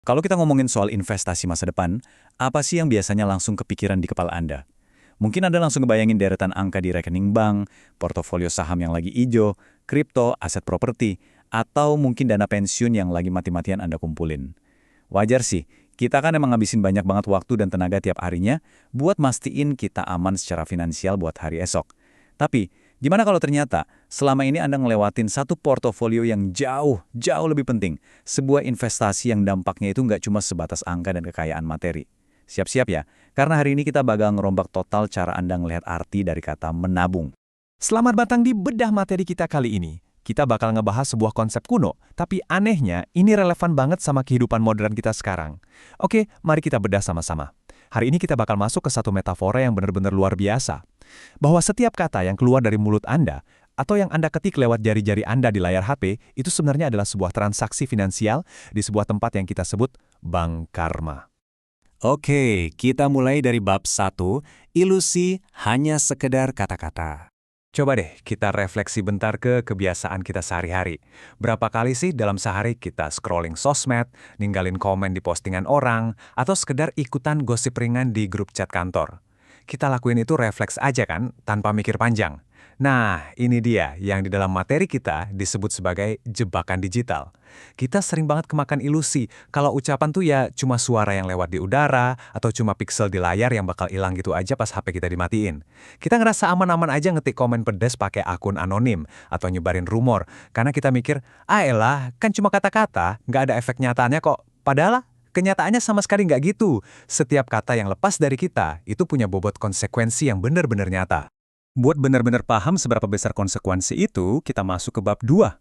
Kalau kita ngomongin soal investasi masa depan, apa sih yang biasanya langsung kepikiran di kepala Anda? Mungkin Anda langsung ngebayangin deretan angka di rekening bank, portofolio saham yang lagi ijo, kripto, aset properti, atau mungkin dana pensiun yang lagi mati-matian Anda kumpulin. Wajar sih, kita kan emang ngabisin banyak banget waktu dan tenaga tiap harinya buat mastiin kita aman secara finansial buat hari esok. Tapi, gimana kalau ternyata selama ini Anda ngelewatin satu portofolio yang jauh lebih penting, sebuah investasi yang dampaknya itu nggak cuma sebatas angka dan kekayaan materi. Siap-siap ya, karena hari ini kita bakal ngerombak total cara Anda ngelihat arti dari kata menabung. Selamat datang di bedah materi kita kali ini. Kita bakal ngebahas sebuah konsep kuno, tapi anehnya ini relevan banget sama kehidupan modern kita sekarang. Oke, mari kita bedah sama-sama. Hari ini kita bakal masuk ke satu metafora yang benar-benar luar biasa. Bahwa setiap kata yang keluar dari mulut Anda, atau yang Anda ketik lewat jari-jari Anda di layar HP, itu sebenarnya adalah sebuah transaksi finansial di sebuah tempat yang kita sebut bank karma. Oke, kita mulai dari bab 1, ilusi hanya sekedar kata-kata. Coba deh kita refleksi bentar ke kebiasaan kita sehari-hari. Berapa kali sih dalam sehari kita scrolling sosmed, ninggalin komen di postingan orang, atau sekedar ikutan gosip ringan di grup chat kantor? Kita lakuin itu refleks aja kan, tanpa mikir panjang. Nah, ini dia yang di dalam materi kita disebut sebagai jebakan digital. Kita sering banget kemakan ilusi kalau ucapan tuh ya cuma suara yang lewat di udara atau cuma pixel di layar yang bakal hilang gitu aja pas HP kita dimatiin. Kita ngerasa aman-aman aja ngetik komen pedas pakai akun anonim atau nyebarin rumor karena kita mikir, elah, kan cuma kata-kata, nggak ada efek nyatanya kok. Padahal kenyataannya sama sekali nggak gitu. Setiap kata yang lepas dari kita itu punya bobot konsekuensi yang benar-benar nyata. Buat benar-benar paham seberapa besar konsekuensi itu, kita masuk ke bab 2,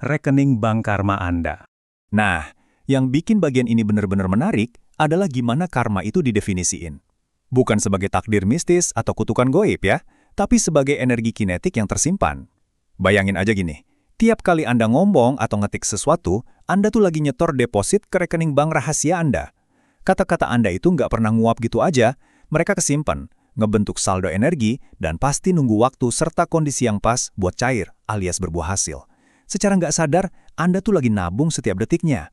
rekening bank karma Anda. Nah, yang bikin bagian ini benar-benar menarik adalah gimana karma itu didefinisiin. Bukan sebagai takdir mistis atau kutukan goib ya, tapi sebagai energi kinetik yang tersimpan. Bayangin aja gini, tiap kali Anda ngomong atau ngetik sesuatu, Anda tuh lagi nyetor deposit ke rekening bank rahasia Anda. Kata-kata Anda itu nggak pernah nguap gitu aja, mereka kesimpan, ngebentuk saldo energi, dan pasti nunggu waktu serta kondisi yang pas buat cair alias berbuah hasil. Secara nggak sadar, Anda tuh lagi nabung setiap detiknya.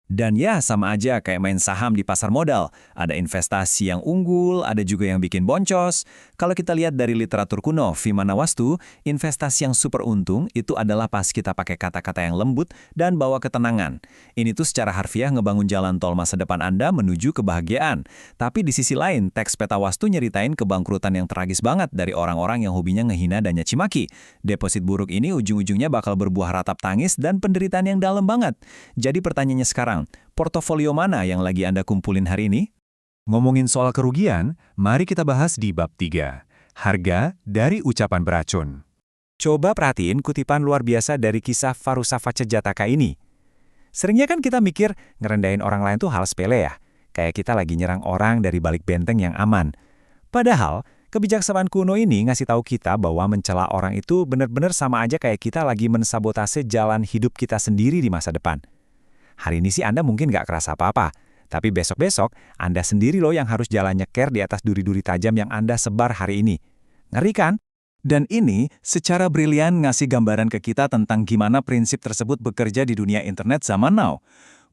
Dan ya, sama aja kayak main saham di pasar modal. Ada investasi yang unggul, ada juga yang bikin boncos. Kalau kita lihat dari literatur kuno, Vimana Wastu, investasi yang super untung itu adalah pas kita pakai kata-kata yang lembut dan bawa ketenangan. Ini tuh secara harfiah ngebangun jalan tol masa depan Anda menuju kebahagiaan. Tapi di sisi lain, teks peta Wastu nyeritain kebangkrutan yang tragis banget dari orang-orang yang hobinya ngehina dan nyaci maki. Deposit buruk ini ujung-ujungnya bakal berbuah ratap tangis dan penderitaan yang dalam banget. Jadi pertanyaannya sekarang, portofolio mana yang lagi Anda kumpulin hari ini? Ngomongin soal kerugian, mari kita bahas di bab 3. Harga dari ucapan beracun. Coba perhatiin kutipan luar biasa dari kisah Varusafaca Jataka ini. Seringnya kan kita mikir ngerendahin orang lain tuh hal sepele ya. Kayak kita lagi nyerang orang dari balik benteng yang aman. Padahal, kebijaksanaan kuno ini ngasih tahu kita bahwa mencela orang itu benar-benar sama aja kayak kita lagi mensabotase jalan hidup kita sendiri di masa depan. Hari ini sih Anda mungkin nggak kerasa apa-apa, tapi besok-besok Anda sendiri loh yang harus jalan nyeker di atas duri-duri tajam yang Anda sebar hari ini. Ngeri kan? Dan ini secara brilian ngasih gambaran ke kita tentang gimana prinsip tersebut bekerja di dunia internet zaman now.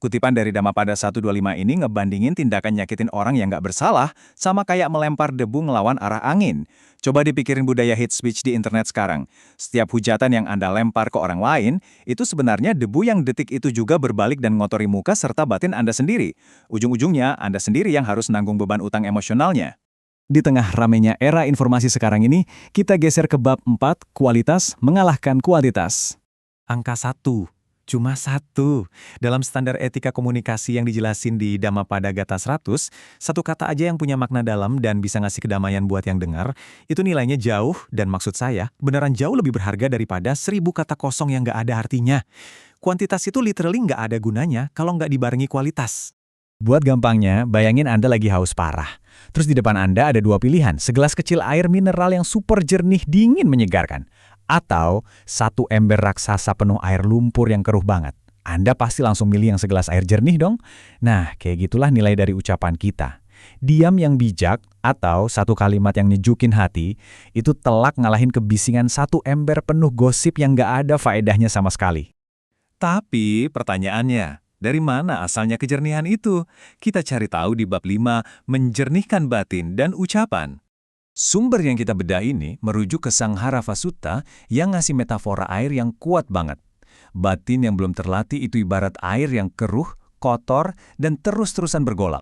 Kutipan dari Dhammapada 125 ini ngebandingin tindakan nyakitin orang yang nggak bersalah sama kayak melempar debu ngelawan arah angin. Coba dipikirin budaya hate speech di internet sekarang. Setiap hujatan yang Anda lempar ke orang lain, itu sebenarnya debu yang detik itu juga berbalik dan ngotori muka serta batin Anda sendiri. Ujung-ujungnya, Anda sendiri yang harus nanggung beban utang emosionalnya. Di tengah ramainya era informasi sekarang ini, kita geser ke bab 4, kualitas mengalahkan kualitas. Angka 1. Cuma 1. Dalam standar etika komunikasi yang dijelasin di Dhammapada Gata 100, satu kata aja yang punya makna dalam dan bisa ngasih kedamaian buat yang dengar, itu nilainya jauh dan maksud saya beneran jauh lebih berharga daripada 1000 kata kosong yang nggak ada artinya. Kuantitas itu literally nggak ada gunanya kalau nggak dibarengi kualitas. Buat gampangnya, bayangin Anda lagi haus parah. Terus di depan Anda ada dua pilihan, segelas kecil air mineral yang super jernih dingin menyegarkan. Atau satu ember raksasa penuh air lumpur yang keruh banget. Anda pasti langsung milih yang segelas air jernih dong. Nah, kayak gitulah nilai dari ucapan kita. Diam yang bijak atau satu kalimat yang nyejukin hati, itu telak ngalahin kebisingan satu ember penuh gosip yang gak ada faedahnya sama sekali. Tapi pertanyaannya, Dari mana asalnya kejernihan itu? Kita cari tahu di bab 5, menjernihkan batin dan ucapan. Sumber yang kita bedah ini merujuk ke Sangharava Sutta yang ngasih metafora air yang kuat banget. Batin yang belum terlatih itu ibarat air yang keruh, kotor, dan terus-terusan bergolak.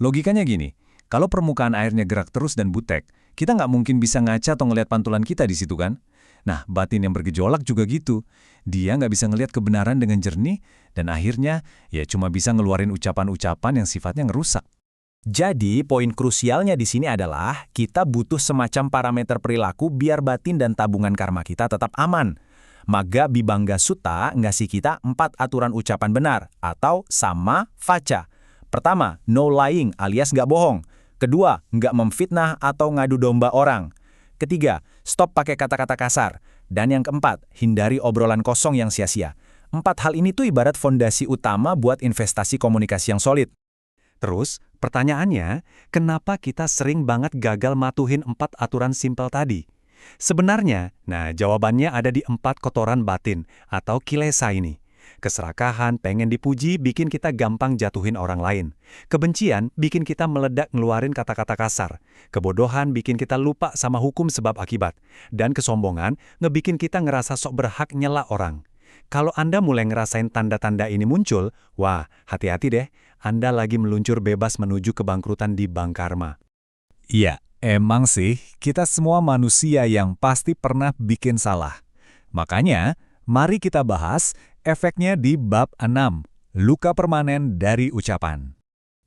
Logikanya gini, kalau permukaan airnya gerak terus dan butek, kita nggak mungkin bisa ngaca atau ngelihat pantulan kita di situ kan? Nah, batin yang bergejolak juga gitu. Dia nggak bisa ngelihat kebenaran dengan jernih, dan akhirnya ya cuma bisa ngeluarin ucapan-ucapan yang sifatnya ngerusak. Jadi, poin krusialnya di sini adalah kita butuh semacam parameter perilaku biar batin dan tabungan karma kita tetap aman. Magga Bibangga Sutta ngasih kita 4 aturan ucapan benar, atau sama vaca. Pertama, no lying alias nggak bohong. Kedua, nggak memfitnah atau ngadu domba orang. Ketiga, stop pakai kata-kata kasar. Dan yang keempat, hindari obrolan kosong yang sia-sia. 4 hal ini tuh ibarat fondasi utama buat investasi komunikasi yang solid. Terus, pertanyaannya, kenapa kita sering banget gagal matuhin 4 aturan simpel tadi? Sebenarnya, jawabannya ada di 4 kotoran batin atau kilesa ini. Keserakahan, pengen dipuji, bikin kita gampang jatuhin orang lain. Kebencian bikin kita meledak ngeluarin kata-kata kasar. Kebodohan bikin kita lupa sama hukum sebab akibat. Dan kesombongan ngebikin kita ngerasa sok berhak nyela orang. Kalau Anda mulai ngerasain tanda-tanda ini muncul, wah, hati-hati deh, Anda lagi meluncur bebas menuju kebangkrutan di bank karma. Iya, emang sih, kita semua manusia yang pasti pernah bikin salah. Makanya, mari kita bahas efeknya di bab 6, luka permanen dari ucapan.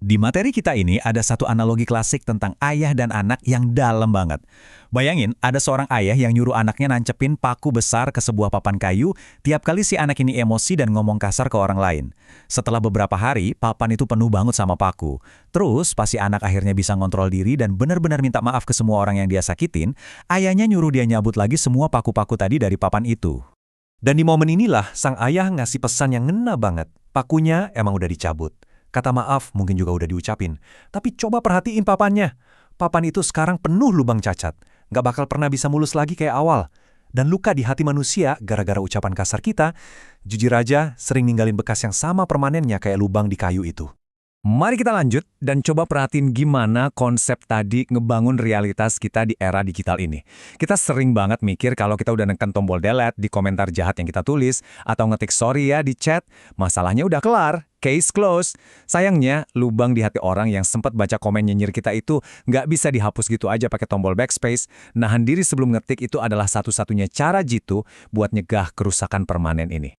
Di materi kita ini ada satu analogi klasik tentang ayah dan anak yang dalam banget. Bayangin, ada seorang ayah yang nyuruh anaknya nancepin paku besar ke sebuah papan kayu tiap kali si anak ini emosi dan ngomong kasar ke orang lain. Setelah beberapa hari, papan itu penuh banget sama paku. Terus, pas si anak akhirnya bisa ngontrol diri dan benar-benar minta maaf ke semua orang yang dia sakitin, ayahnya nyuruh dia nyabut lagi semua paku-paku tadi dari papan itu. Dan di momen inilah, sang ayah ngasih pesan yang ngena banget. Pakunya emang udah dicabut. Kata maaf mungkin juga udah diucapin. Tapi coba perhatiin papannya. Papan itu sekarang penuh lubang cacat. Nggak bakal pernah bisa mulus lagi kayak awal. Dan luka di hati manusia gara-gara ucapan kasar kita, jujur aja sering ninggalin bekas yang sama permanennya kayak lubang di kayu itu. Mari kita lanjut dan coba perhatiin gimana konsep tadi ngebangun realitas kita di era digital ini. Kita sering banget mikir kalau kita udah neken tombol delete di komentar jahat yang kita tulis, atau ngetik sorry ya di chat, masalahnya udah kelar, case closed. Sayangnya, lubang di hati orang yang sempat baca komen nyinyir kita itu nggak bisa dihapus gitu aja pakai tombol backspace. Nahan diri sebelum ngetik itu adalah satu-satunya cara jitu buat nyegah kerusakan permanen ini.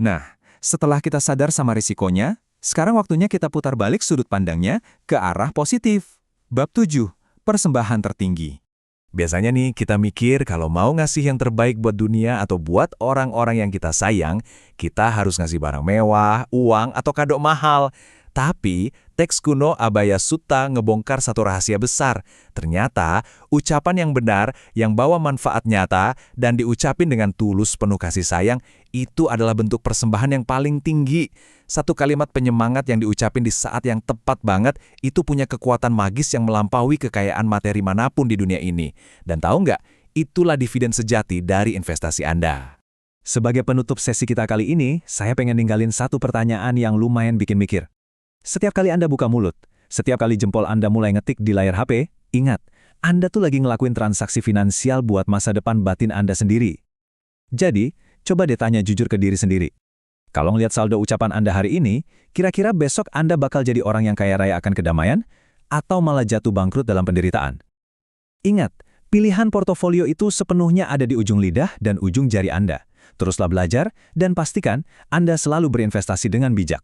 Nah, setelah kita sadar sama risikonya, sekarang waktunya kita putar balik sudut pandangnya ke arah positif. Bab 7, persembahan tertinggi. Biasanya nih kita mikir kalau mau ngasih yang terbaik buat dunia atau buat orang-orang yang kita sayang, kita harus ngasih barang mewah, uang, atau kado mahal. Tapi, teks kuno Abhaya Sutta ngebongkar satu rahasia besar. Ternyata, ucapan yang benar, yang bawa manfaat nyata, dan diucapin dengan tulus penuh kasih sayang, itu adalah bentuk persembahan yang paling tinggi. Satu kalimat penyemangat yang diucapin di saat yang tepat banget, itu punya kekuatan magis yang melampaui kekayaan materi manapun di dunia ini. Dan tahu nggak, itulah dividen sejati dari investasi Anda. Sebagai penutup sesi kita kali ini, saya pengen ninggalin satu pertanyaan yang lumayan bikin mikir. Setiap kali Anda buka mulut, setiap kali jempol Anda mulai ngetik di layar HP, ingat, Anda tuh lagi ngelakuin transaksi finansial buat masa depan batin Anda sendiri. Jadi, coba deh tanya jujur ke diri sendiri. Kalau ngelihat saldo ucapan Anda hari ini, kira-kira besok Anda bakal jadi orang yang kaya raya akan kedamaian, atau malah jatuh bangkrut dalam penderitaan? Ingat, pilihan portofolio itu sepenuhnya ada di ujung lidah dan ujung jari Anda. Teruslah belajar, dan pastikan Anda selalu berinvestasi dengan bijak.